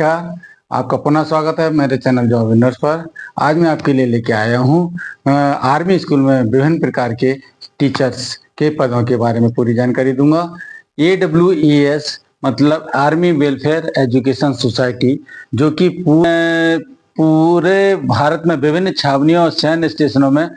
नमस्कार, आपका पुनः स्वागत है मेरे चैनल जॉब विनर्स पर। आज मैं आपके लिए लेके आया हूँ आर्मी स्कूल में विभिन्न प्रकार के टीचर्स के पदों के बारे में पूरी जानकारी दूंगा। AWES मतलब आर्मी वेलफेयर एजुकेशन सोसाइटी, जो कि पूरे भारत में विभिन्न छावनियों और सैन्य स्टेशनों में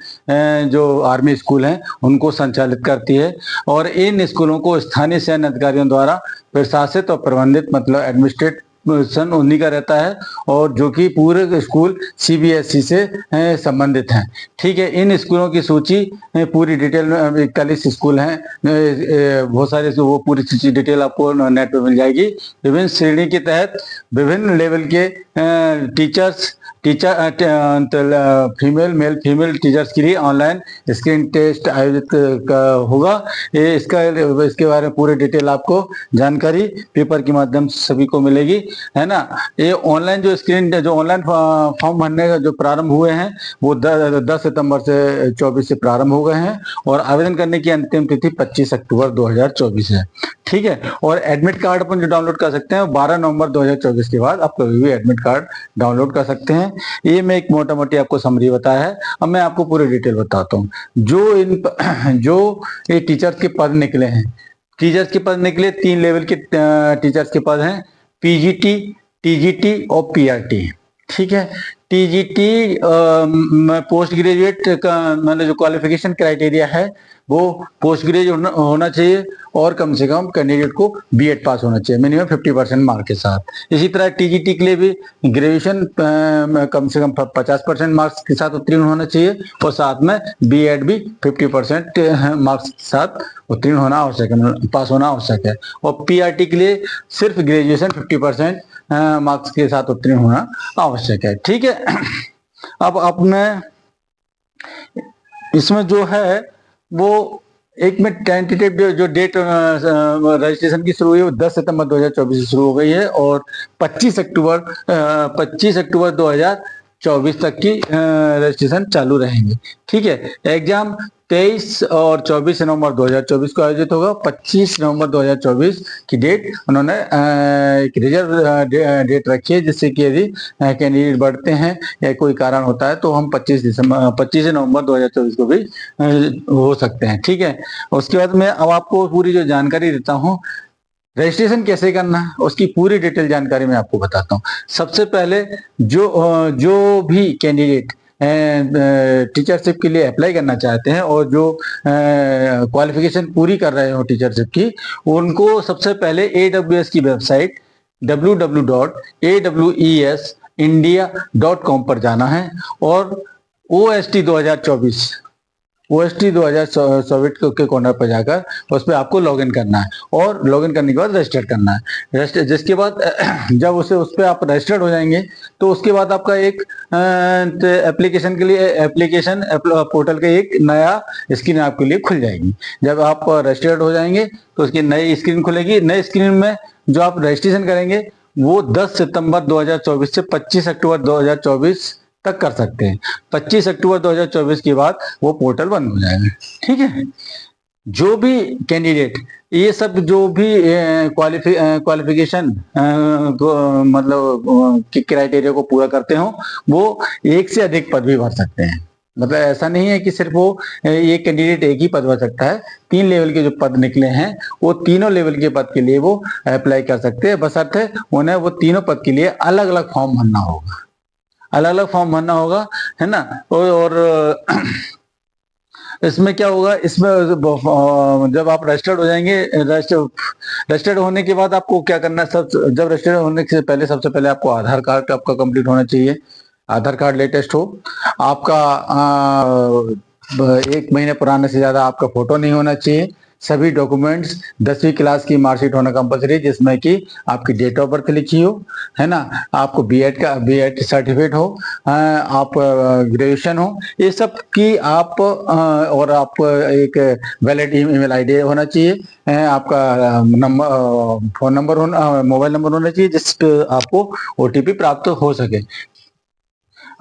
जो आर्मी स्कूल हैं उनको संचालित करती है और इन स्कूलों को स्थानीय सैन्य अधिकारियों द्वारा प्रशासित और प्रबंधित मतलब एडमिनिस्ट्रेट सन उन्हीं का रहता है और जो कि पूरे स्कूल CBSE से संबंधित हैं। ठीक है, इन स्कूलों की सूची पूरी डिटेल में 41 स्कूल हैं, बहुत सारे वो पूरी सूची डिटेल आपको नेट पे मिल जाएगी। विभिन्न श्रेणी के तहत विभिन्न लेवल के फीमेल मेल फीमेल टीचर्स के लिए ऑनलाइन स्क्रीन टेस्ट आयोजित होगा। इसके बारे में पूरी डिटेल आपको जानकारी पेपर के माध्यम से सभी को मिलेगी, है ना। ये ऑनलाइन जो ऑनलाइन फॉर्म भरने का जो प्रारंभ हुए हैं वो 10 सितंबर से 24 से प्रारंभ हो गए हैं और आवेदन करने की अंतिम तिथि 25 अक्टूबर 2024 है। ठीक है, और एडमिट कार्ड अपन जो डाउनलोड कर सकते हैं 12 नवंबर 2024 के बाद आप कभी भी एडमिट कार्ड डाउनलोड कर सकते हैं। ये मैं एक मोटा मोटी आपको समरी बताया है। अब मैं आपको पूरी डिटेल बताता हूँ। जो ये टीचर्स के पद निकले हैं, टीचर्स के पद निकले 3 लेवल के टीचर्स के पद हैं, PGT, TGT और PRT। ठीक है, TGT पोस्ट ग्रेजुएट का मतलब जो क्वालिफिकेशन क्राइटेरिया है वो पोस्ट ग्रेजुएट होना चाहिए और कम से कम कैंडिडेट को B.Ed पास होना चाहिए मिनिमम 50% मार्क के साथ। इसी तरह TGT के लिए भी ग्रेजुएशन कम से कम 50% मार्क्स के साथ उत्तीर्ण होना चाहिए और साथ में B.Ed भी 50% मार्क्स के साथ उत्तीर्ण होना आवश्यक है, पास होना आवश्यक है। और PRT के लिए सिर्फ ग्रेजुएशन 50% मार्क्स के साथ उत्तीर्ण होना आवश्यक है। ठीक है, अब अपने इसमें जो है वो एक में टेंटेटिव जो डेट रजिस्ट्रेशन की शुरू हुई है वो 10 सितंबर 2024 से शुरू हो गई है और 25 अक्टूबर 2024 तक की रजिस्ट्रेशन चालू रहेंगे। ठीक है, एग्जाम 23 और 24 नवंबर 2024 को आयोजित होगा। 25 नवंबर 2024 की डेट उन्होंने एक रिजर्व डेट रखी है, जिससे कि यदि कैंडिडेट बढ़ते हैं या कोई कारण होता है तो हम 25 नवंबर 2024 को भी हो सकते हैं। ठीक है, उसके बाद मैं अब आपको पूरी जो जानकारी देता हूँ रजिस्ट्रेशन कैसे करना है उसकी पूरी डिटेल जानकारी मैं आपको बताता हूँ। सबसे पहले जो भी कैंडिडेट टीचरशिप के लिए अप्लाई करना चाहते हैं और जो क्वालिफिकेशन पूरी कर रहे हो टीचरशिप की, उनको सबसे पहले AWS की वेबसाइट www.awesindia.com पर जाना है और OST 2024 के कॉर्नर पर जाकर उस पर आपको लॉगिन करना है और लॉगिन करने के बाद रजिस्टर करना है। जिसके बाद जब उस पर आप रजिस्टर्ड हो जाएंगे तो उसके बाद आपका एक एप्लीकेशन के लिए एप्लीकेशन पोर्टल के एक नया स्क्रीन आपके लिए खुल जाएगी। जब आप रजिस्टर्ड हो जाएंगे तो उसकी नई स्क्रीन खुलेगी। नई स्क्रीन में जो आप रजिस्ट्रेशन करेंगे वो 10 सितंबर 2024 से 25 अक्टूबर 2024 तक कर सकते हैं। 25 अक्टूबर 2024 के बाद वो पोर्टल बंद हो जाएगा। ठीक है, जो भी कैंडिडेट ये सब जो भी क्वालिफिकेशन मतलब कि क्राइटेरिया को पूरा करते हो वो एक से अधिक पद भी भर सकते हैं। मतलब ऐसा नहीं है कि सिर्फ वो ये कैंडिडेट एक ही पद भर सकता है। 3 लेवल के जो पद निकले हैं वो तीनों लेवल के पद के लिए वो अप्लाई कर सकते हैं, बशर्ते उन्हें वो तीनों पद के लिए अलग अलग फॉर्म भरना होगा, है ना। और इसमें क्या होगा, इसमें जब आप रजिस्टर्ड हो जाएंगे, रजिस्टर्ड होने के बाद आपको क्या करना है, जब रजिस्टर्ड होने से पहले सबसे पहले आपको आधार कार्ड आपका कंप्लीट होना चाहिए। आधार कार्ड लेटेस्ट हो, आपका 1 महीने पुराने से ज्यादा आपका फोटो नहीं होना चाहिए। सभी डॉक्यूमेंट्स 10वीं क्लास की मार्कशीट होना कंपलसरी, जिसमें कि आपकी डेट ऑफ बर्थ लिखी हो, है ना, आपको B.Ed सर्टिफिकेट हो, आप ग्रेजुएशन हो, ये सब की आप और आप एक वैलिड ईमेल आईडी होना चाहिए, आपका फोन नंबर होना, मोबाइल नंबर होना चाहिए जिस पे आपको OTP प्राप्त हो सके।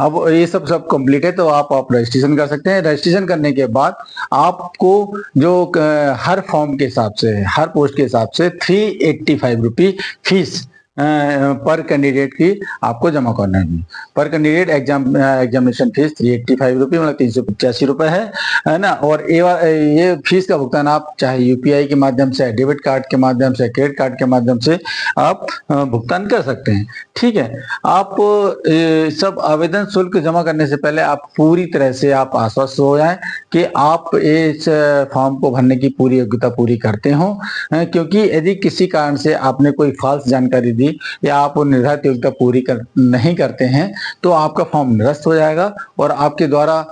अब ये सब कंप्लीट है तो आप रजिस्ट्रेशन कर सकते हैं। रजिस्ट्रेशन करने के बाद आपको जो हर फॉर्म के हिसाब से, हर पोस्ट के हिसाब से 385 रुपी फीस पर कैंडिडेट की आपको जमा करना है। पर कैंडिडेट एग्जामिनेशन फीस 385 रुपये, मतलब 385 रुपये है ना। और ये फीस का भुगतान आप चाहे यूपीआई के माध्यम से, डेबिट कार्ड के माध्यम से, क्रेडिट कार्ड के माध्यम से आप भुगतान कर सकते हैं। ठीक है, आप सब आवेदन शुल्क जमा करने से पहले आप पूरी तरह से आप आश्वस्त हो जाएं कि आप इस फॉर्म को भरने की पूरी योग्यता पूरी करते हो, क्योंकि यदि किसी कारण से आपने कोई फाल्स जानकारी दी या आप वो निर्धारित योग्यता पूरी नहीं करते हैं तो आपका फॉर्म निरस्त हो जाएगा और आपके द्वारा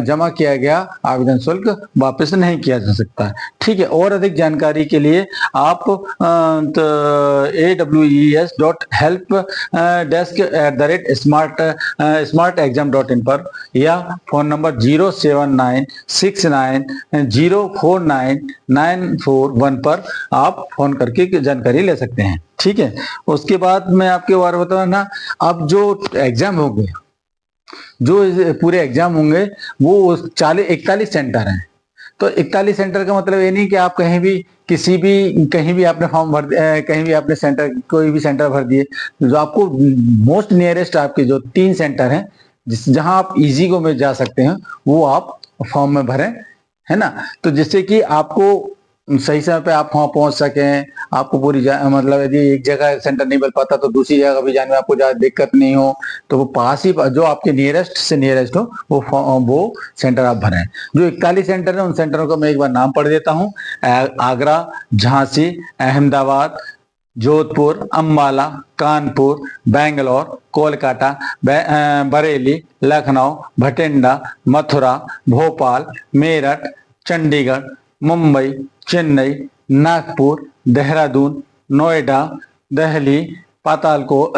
जमा किया गया आवेदन शुल्क वापस नहीं किया जा सकता। ठीक है, और अधिक जानकारी के लिए आप aws.help-desk@smartexam.in पर या फोन नंबर 07969049941 पर आप फोन करके जानकारी ले सकते हैं। ठीक है, उसके बाद मैं आपके बारे में बताऊँ ना, अब जो एग्जाम होंगे, जो पूरे एग्जाम होंगे वो 41 सेंटर हैं। तो 41 सेंटर का मतलब ये नहीं कि आप कहीं भी कहीं भी आपने फॉर्म भर कहीं भी आपने सेंटर कोई भी सेंटर भर दिए। जो आपको मोस्ट नियरेस्ट आपके जो 3 सेंटर हैं जहां आप इजी गो में जा सकते हैं वो आप फॉर्म में भरें, है ना। तो जिससे कि आपको सही समय पे आप वहां पहुंच सकें, आपको पूरी मतलब यदि एक जगह सेंटर नहीं मिल पाता तो दूसरी जगह भी जाने में आपको ज्यादा दिक्कत नहीं हो, तो वो पास ही जो आपके नियरेस्ट से नियरेस्ट हो वो सेंटर आप भरें। जो 41 सेंटर है उन सेंटरों का मैं एक बार नाम पढ़ देता हूँ। आगरा, झांसी, अहमदाबाद, जोधपुर, अम्बाला, कानपुर, बेंगलोर, कोलकाता, बरेली, लखनऊ, भटिंडा, मथुरा, भोपाल, मेरठ, चंडीगढ़, मुंबई, चेन्नई, नागपुर, देहरादून, नोएडा, दिल्ली, पठानकोट,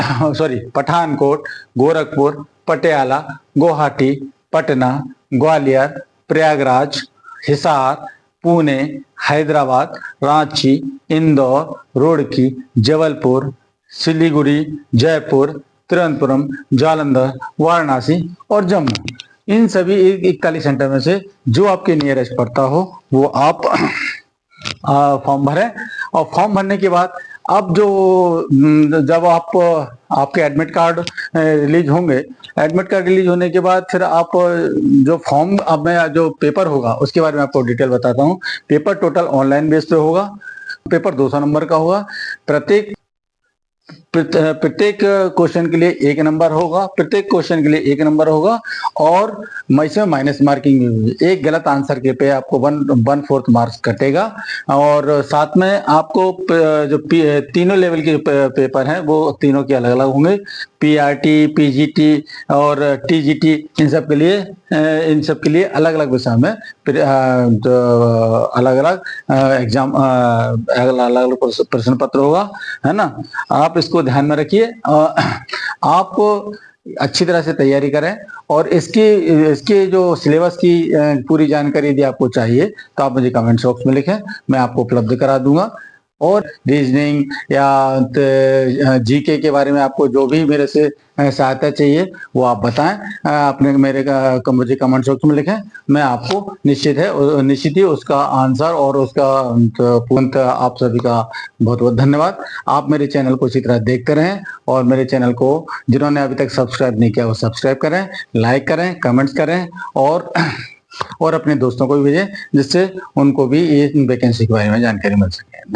गोरखपुर, पटियाला, गुवाहाटी, पटना, ग्वालियर, प्रयागराज, हिसार, पुणे, हैदराबाद, रांची, इंदौर, रुड़की, जबलपुर, सिलीगुड़ी, जयपुर, तिरुवनंतपुरम, जालंधर, वाराणसी और जम्मू। इन सभी 41 सेंटर में से जो आपके नियरेस्ट पड़ता हो वो आप फॉर्म भरें। और फॉर्म भरने के बाद अब जब आपके एडमिट कार्ड रिलीज होंगे, एडमिट कार्ड रिलीज होने के बाद फिर आप जो फॉर्म अब मैं जो पेपर होगा उसके बारे में आपको डिटेल बताता हूँ। पेपर टोटल ऑनलाइन बेस पे होगा। पेपर 200 नंबर का होगा। प्रत्येक क्वेश्चन के लिए 1 नंबर होगा। प्रत्येक क्वेश्चन के लिए 1 नंबर होगा और इसमें माइनस मार्किंग भी होगी। एक गलत आंसर के पे आपको 1/4 मार्क्स कटेगा। और साथ में आपको जो तीनों लेवल के पेपर हैं वो तीनों के अलग अलग होंगे। पीआरटी, पीजीटी और टीजीटी, इन सब के लिए अलग अलग विषय में अलग अलग एग्जाम, अलग अलग प्रश्न पत्र होगा, है ना। आप इसको ध्यान में रखिए। आप अच्छी तरह से तैयारी करें और इसके जो सिलेबस की पूरी जानकारी यदि आपको चाहिए तो आप मुझे कमेंट बॉक्स में लिखें, मैं आपको उपलब्ध करा दूंगा। और रीजनिंग या जीके के बारे में आपको जो भी मेरे से सहायता चाहिए वो आप बताएं। अपने मुझे कमेंट बॉक्स में लिखें, मैं आपको निश्चित ही उसका आंसर और उसका पूर्णतः आप सभी का बहुत बहुत धन्यवाद। आप मेरे चैनल को इसी तरह देखते रहें और मेरे चैनल को जिन्होंने अभी तक सब्सक्राइब नहीं किया वो सब्सक्राइब करें, लाइक करें, कमेंट्स करें और अपने दोस्तों को भी भेजें जिससे उनको भी इस वैकेंसी के बारे में जानकारी मिल सके। धन्यवाद।